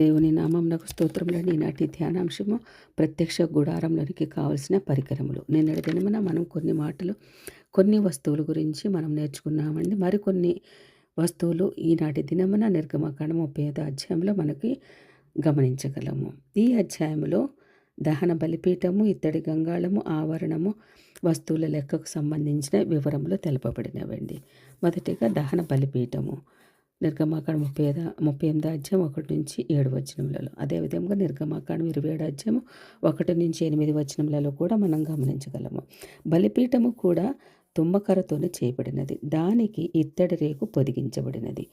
దేవుని నామమునకు స్తోత్రములండి. ఈనాటి ధ్యానాంశము ప్రత్యక్ష గుడారంలోనికి కావలసిన పరికరములు. నిన్నటి దినమున మనం కొన్ని మాటలు, కొన్ని వస్తువుల గురించి మనం నేర్చుకున్నామండి. మరికొన్ని వస్తువులు ఈనాటి దినమున నిర్గమకాండం 35 అధ్యాయంలో మనకి గమనించగలము. ఈ అధ్యాయంలో దహన బలిపీఠము, ఇత్తడి గంగాళము, ఆవరణము, వస్తువుల లెక్కకు సంబంధించిన వివరములు తెలుపబడినవండి. మొదటిగా దహన బలిపీఠము. నిర్గమాకాండం 38 అధ్యాయం 1-7 వచనములలో, అదేవిధంగా నిర్గమాకాండం 27 అధ్యాయం 1-8 వచనములలో కూడా మనం గమనించగలము. బలిపీఠము కూడా తుమ్మకరతోనే చేయబడినది. దానికి ఇత్తడి రేకు పొదిగించబడినది.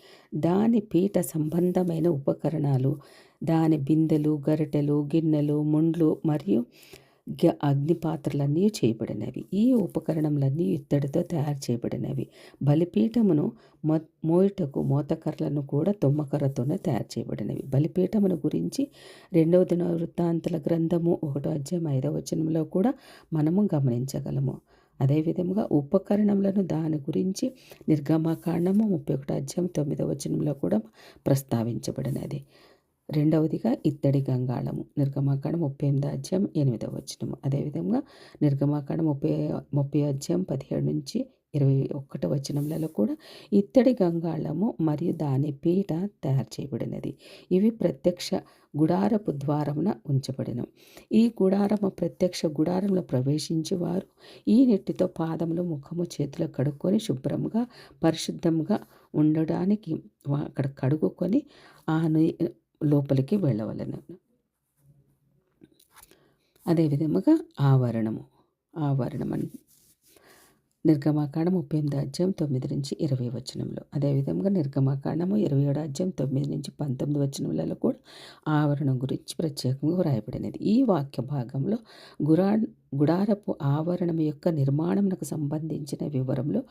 దాని పీఠ సంబంధమైన ఉపకరణాలు, దాని బిందెలు, గరిటెలు, గిన్నెలు, ముండ్లు మరియు అగ్నిపాత్రలన్నీ చేయబడినవి. ఈ ఉపకరణములన్నీ ఇత్తడితో తయారు చేయబడినవి. బలిపీఠమును మోయుటకు మోతకర్రలను కూడా తుమ్మకర్రతోనే తయారు చేయబడినవి. బలిపీఠమును గురించి 2వ దినవృత్తాంతాల గ్రంథము 1వ అధ్యాయం 5వ వచనంలో కూడా మనము గమనించగలము. అదేవిధంగా ఉపకరణములను దాని గురించి నిర్గమకాండము 31 అధ్యాయం 9వ వచనంలో కూడా ప్రస్తావించబడినది. రెండవదిగా ఇత్తడి గంగాళము. నిర్గమాకాండం 38 అధ్యాయం 8వ వచనము. అదేవిధంగా నిర్గమాకాండం 30 అధ్యాయం 17-21 వచనములలో కూడా ఇత్తడి గంగాళము మరియు దాని పీట తయారు చేయబడినది. ఇవి ప్రత్యక్ష గుడారపు ద్వారమున ఉంచబడిన. ఈ గుడారము ప్రత్యక్ష గుడారంలో ప్రవేశించి వారు ఈ నెట్టితో పాదములు, ముఖము, చేతులు కడుక్కొని శుభ్రంగా పరిశుద్ధంగా ఉండడానికి అక్కడ కడుగుకొని ఆ లోపలికి వెళ్ళవలెను. అదేవిధముగా ఆవరణము. నిర్గమాకాండం 38 అధ్యాయం 9-20 వచనంలో, అదేవిధంగా నిర్గమాకాండము 27 అధ్యాయం 9-19 వచనములలో కూడా ఆవరణం గురించి ప్రత్యేకంగా వ్రాయబడినది. ఈ వాక్య భాగంలో గుడారపు ఆవరణం యొక్క నిర్మాణమునకు సంబంధించిన వివరములు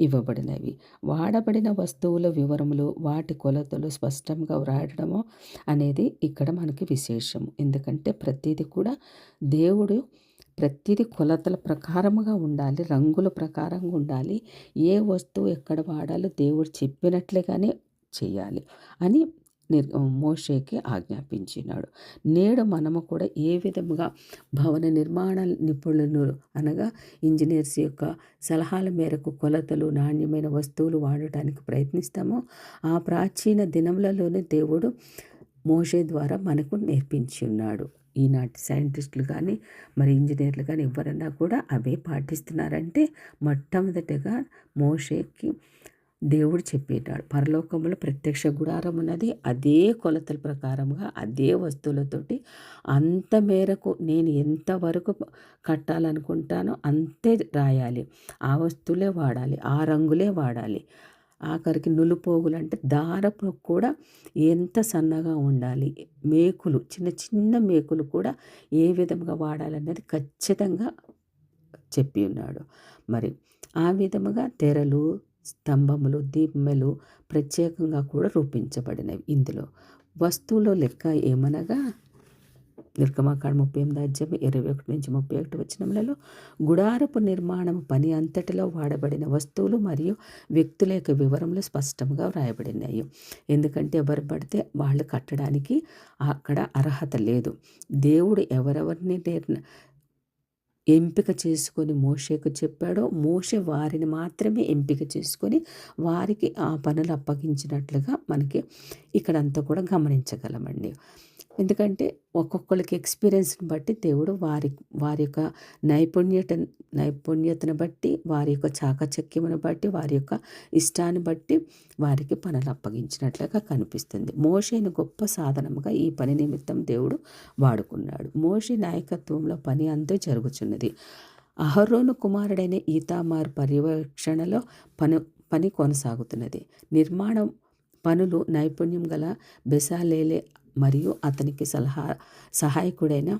ఇవ్వబడినవి. వాడబడిన వస్తువుల వివరములు, వాటి కొలతలు స్పష్టంగా వ్రాయడము అనేది ఇక్కడ మనకి విశేషము. ఎందుకంటే ప్రతిదీ కొలతల ప్రకారముగా ఉండాలి, రంగుల ప్రకారంగా ఉండాలి. ఏ వస్తువు ఎక్కడ వాడాలో దేవుడు చెప్పినట్లుగానే చేయాలి అని మోషేకి ఆజ్ఞాపించినాడు. నేడు మనము కూడా ఏ విధముగా భవన నిర్మాణ నిపుణులు అనగా ఇంజనీర్స్ యొక్క సలహాల మేరకు కొలతలు, నాణ్యమైన వస్తువులు వాడటానికి ప్రయత్నిస్తామో ఆ ప్రాచీన దినములలోనే దేవుడు మోషే ద్వారా మనకు నేర్పించి ఉన్నాడు. ఈనాటి సైంటిస్టులు కానీ మరి ఇంజనీర్లు కానీ ఎవరన్నా కూడా అవే పాటిస్తున్నారంటే మొట్టమొదటిగా మోషేకి దేవుడు చెప్పేటాడు. పరలోకంలో ప్రత్యక్ష గుడారం ఉన్నది. అదే కొలతల ప్రకారంగా అదే వస్తువులతోటి అంత మేరకు నేను ఎంతవరకు కట్టాలనుకుంటానో అంతే రాయాలి. ఆ వస్తువులే వాడాలి, ఆ రంగులే వాడాలి. ఆఖరికి నులుపోగులు అంటే దారపు కూడా ఎంత సన్నగా ఉండాలి, మేకులు చిన్న చిన్న మేకులు కూడా ఏ విధంగా వాడాలన్నది ఖచ్చితంగా చెప్పి ఉన్నాడు. మరి ఆ విధముగా తెరలు, స్తంభములు, దీపములు ప్రత్యేకంగా కూడా రూపించబడినవి. ఇందులో వస్తువులో లెక్క ఏమనగా నిర్గమాకాండం 38 అధ్యాయం 21-31 వచనములలో గుడారపు నిర్మాణము పని అంతటిలో వాడబడిన వస్తువులు మరియు వ్యక్తుల యొక్క వివరములు స్పష్టంగా వ్రాయబడినాయి. ఎందుకంటే ఎవరు పడితే వాళ్ళు కట్టడానికి అక్కడ అర్హత లేదు. దేవుడు ఎవరెవరిని ఎంపిక చేసుకొని మోషేకు చెప్పాడో మోషే వారిని మాత్రమే ఎంపిక చేసుకొని వారికి ఆ పనులు అప్పగించినట్లుగా మనకి ఇక్కడంతా కూడా గమనించగలమండి. ఎందుకంటే ఒక్కొక్కరికి ఎక్స్పీరియన్స్ని బట్టి దేవుడు వారి యొక్క నైపుణ్యతను బట్టి, వారి యొక్క చాకచక్యమును బట్టి, వారి యొక్క ఇష్టాన్ని బట్టి వారికి పనులు అప్పగించినట్లుగా కనిపిస్తుంది. మోషేను గొప్ప సాధనముగా ఈ పని నిమిత్తం దేవుడు వాడుకున్నాడు. మోషే నాయకత్వంలో పని అంతా జరుగుతున్నది. అహరోను కుమారుడైన ఈతామారు పర్యవేక్షణలో పని కొనసాగుతున్నది. నిర్మాణం పనులు నైపుణ్యం గల బెసాలేలే మరియు అతనికి సహాయకుడైన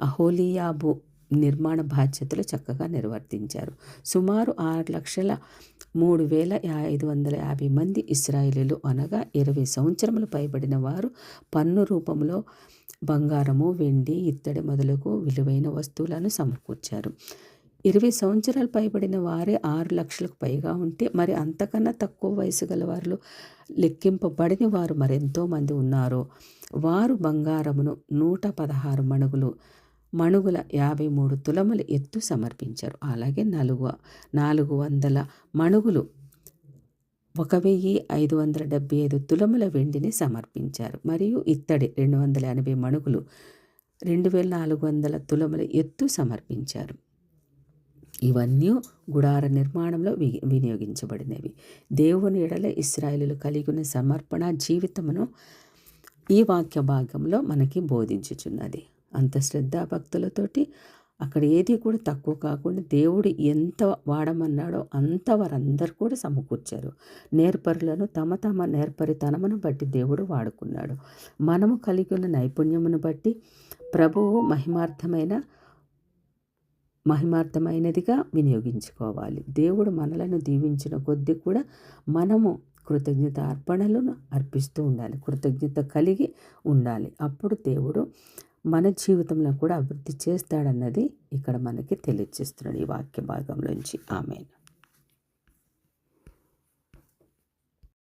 అహోలియాబు నిర్మాణ బాధ్యతలు చక్కగా నిర్వర్తించారు. సుమారు 6,03,550 మంది ఇశ్రాయేలీయులు అనగా 20 సంవత్సరములు పైబడిన వారు పన్ను రూపంలో బంగారము, వెండి, ఇత్తడి మొదలగు విలువైన వస్తువులను సమకూర్చారు. 20 సంవత్సరాలు పైబడిన వారే 6 లక్షలకు పైగా ఉంటే, మరి అంతకన్నా తక్కువ వయసు గల వారిలో లెక్కింపబడిన వారు మరెంతోమంది ఉన్నారో వారు బంగారమును 116 మణుగుల 53 తులముల ఎత్తు సమర్పించారు. అలాగే 400 మణుగులు 1575 తులముల వెండిని సమర్పించారు. మరియు ఇత్తడి 280 మణుగులు 2400 తులముల ఎత్తు సమర్పించారు. ఇవన్నీ గుడార నిర్మాణంలో వినియోగించబడినవి. దేవుని ఎడల ఇశ్రాయేలీయులు కలిగి ఉన్న సమర్పణ జీవితమును ఈ వాక్య భాగంలో మనకి బోధించుచున్నది. అంత శ్రద్ధాభక్తులతోటి అక్కడ ఏది కూడా తక్కువ కాకుండా దేవుడు ఎంత వాడమన్నాడో అంత వారందరూ కూడా సమకూర్చారు. నేర్పరులను తమ నేర్పరితనమును బట్టి దేవుడు వాడుకున్నాడు. మనము కలిగి ఉన్న నైపుణ్యమును బట్టి ప్రభువు మహిమార్థమైనదిగా వినియోగించుకోవాలి. దేవుడు మనలను దీవించిన కొద్దీ కూడా మనము కృతజ్ఞత అర్పణలను అర్పిస్తూ ఉండాలి. కృతజ్ఞత కలిగి ఉండాలి. అప్పుడు దేవుడు మన జీవితంలో కూడా అభివృద్ధి చేస్తాడన్నది ఇక్కడ మనకి తెలియజేస్తున్నాడు ఈ వాక్య భాగంలోంచి. ఆమేన్.